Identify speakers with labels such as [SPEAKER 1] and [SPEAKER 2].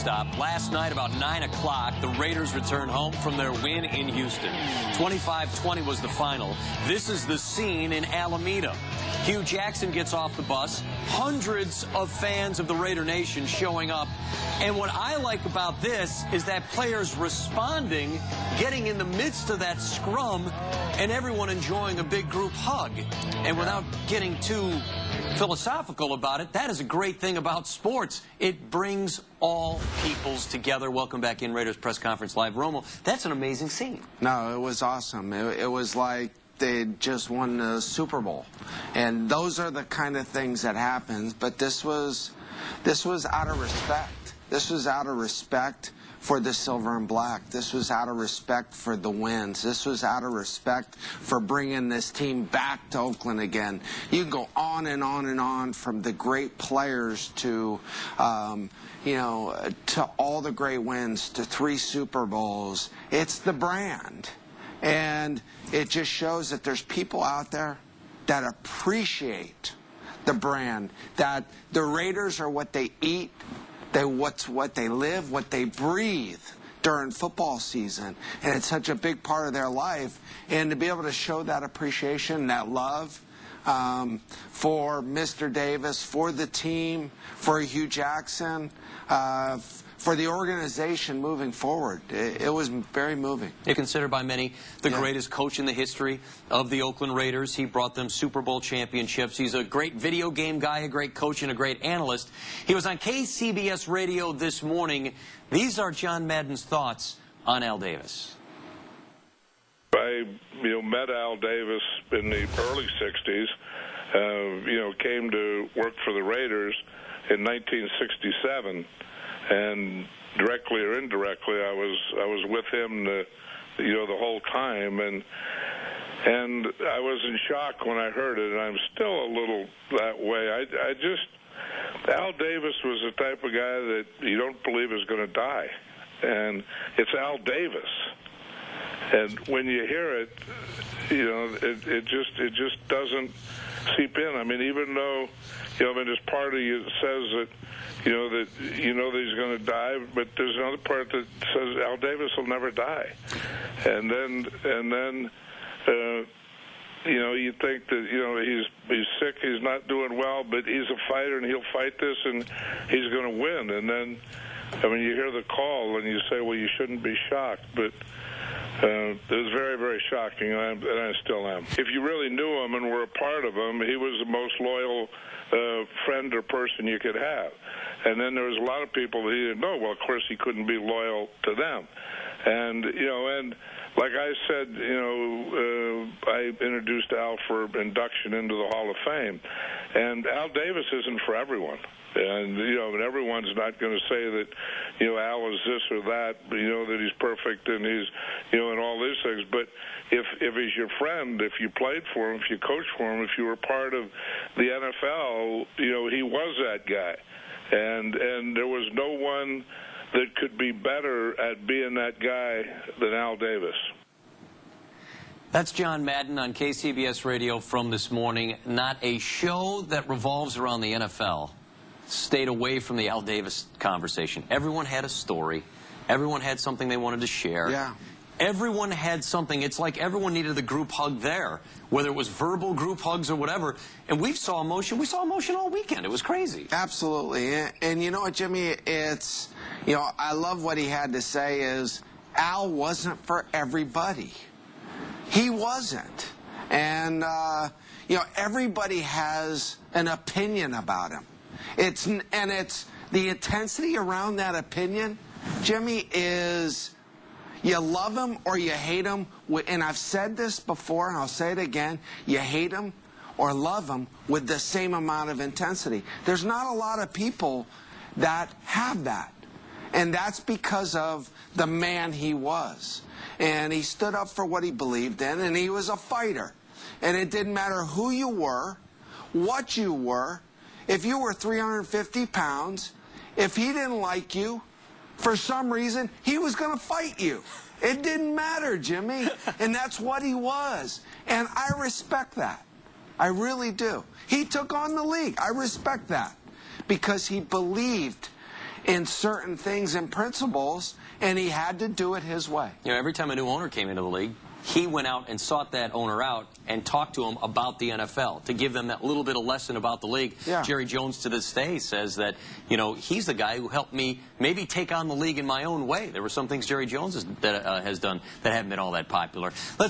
[SPEAKER 1] stop. Last night about 9 o'clock, the Raiders returned home from their win in Houston. 25-20 was the final. This is the scene in Alameda. Hugh Jackson gets off the bus. Hundreds of fans of the Raider Nation showing up. And what I like about this is that players responding, getting in the midst of that scrum, and everyone enjoying a big group hug. And without getting too philosophical about it, that is a great thing about sports. It brings all peoples together. Welcome back in Raiders Press Conference Live. Romo, that's an amazing scene.
[SPEAKER 2] No, it was awesome. It was like they just won the Super Bowl. And those are the kind of things that happens. But this was out of respect. This was out of respect for the silver and black. This was out of respect for the wins. This was out of respect for bringing this team back to Oakland again. You can go on and on and on, from the great players to, to all the great wins, to 3 Super Bowls. It's the brand. And it just shows that there's people out there that appreciate the brand, that the Raiders are what they eat, what they live, what they breathe during football season. And it's such a big part of their life. And to be able to show that appreciation, that love for Mr. Davis, for the team, for Hugh Jackson, for the organization moving forward, it was very moving.
[SPEAKER 1] He's considered by many the greatest coach in the history of the Oakland Raiders. He brought them Super Bowl championships. He's a great video game guy, a great coach, and a great analyst. He was on KCBS Radio this morning. These are John Madden's thoughts on Al Davis.
[SPEAKER 3] I met Al Davis in the early 60s, came to work for the Raiders in 1967. And directly or indirectly, I was with him the whole time, and I was in shock when I heard it, and I'm still a little that way. Al Davis was the type of guy that you don't believe is going to die, and it's Al Davis. And when you hear it, it just doesn't seep in. I mean, even though his party says that that he's going to die, but there's another part that says Al Davis will never die. And then you think that he's sick, he's not doing well, but he's a fighter and he'll fight this and he's going to win. And then you hear the call and you say, well, you shouldn't be shocked, but it was very, very shocking, and I still am. If you really knew him and were a part of him, he was the most loyal friend or person you could have. And then there was a lot of people that he didn't know. Well, of course, he couldn't be loyal to them. And, and like I said, I introduced Al for induction into the Hall of Fame. And Al Davis isn't for everyone. And, and everyone's not going to say that, Al is this or that, that he's perfect and he's, and all these things. But if he's your friend, if you played for him, if you coached for him, if you were part of the NFL, he was that guy. And there was no one that could be better at being that guy than Al Davis.
[SPEAKER 1] That's John Madden on KCBS Radio from this morning. Not a show that revolves around the NFL stayed away from the Al Davis conversation. Everyone had a story. Everyone had something they wanted to share.
[SPEAKER 2] Yeah.
[SPEAKER 1] Everyone had something. It's like everyone needed a group hug there, whether it was verbal group hugs or whatever. And we saw emotion. We saw emotion all weekend. It was crazy.
[SPEAKER 2] Absolutely. And you know what, Jimmy? It's, I love what he had to say is Al wasn't for everybody. He wasn't. And, everybody has an opinion about him. It's the intensity around that opinion, Jimmy, is you love him or you hate him. And I've said this before, and I'll say it again. You hate him or love him with the same amount of intensity. There's not a lot of people that have that. And that's because of the man he was. And he stood up for what he believed in, and he was a fighter. And it didn't matter who you were, what you were. If you were 350 pounds, if he didn't like you, for some reason, he was going to fight you. It didn't matter, Jimmy. And that's what he was. And I respect that. I really do. He took on the league. I respect that. Because he believed in certain things and principles, and he had to do it his way.
[SPEAKER 1] You know, every time a new owner came into the league, he went out and sought that owner out and talked to him about the NFL to give them that little bit of lesson about the league.
[SPEAKER 2] Yeah.
[SPEAKER 1] Jerry Jones to this day says that, you know, he's the guy who helped me maybe take on the league in my own way. There were some things Jerry Jones has done that haven't been all that popular. Let's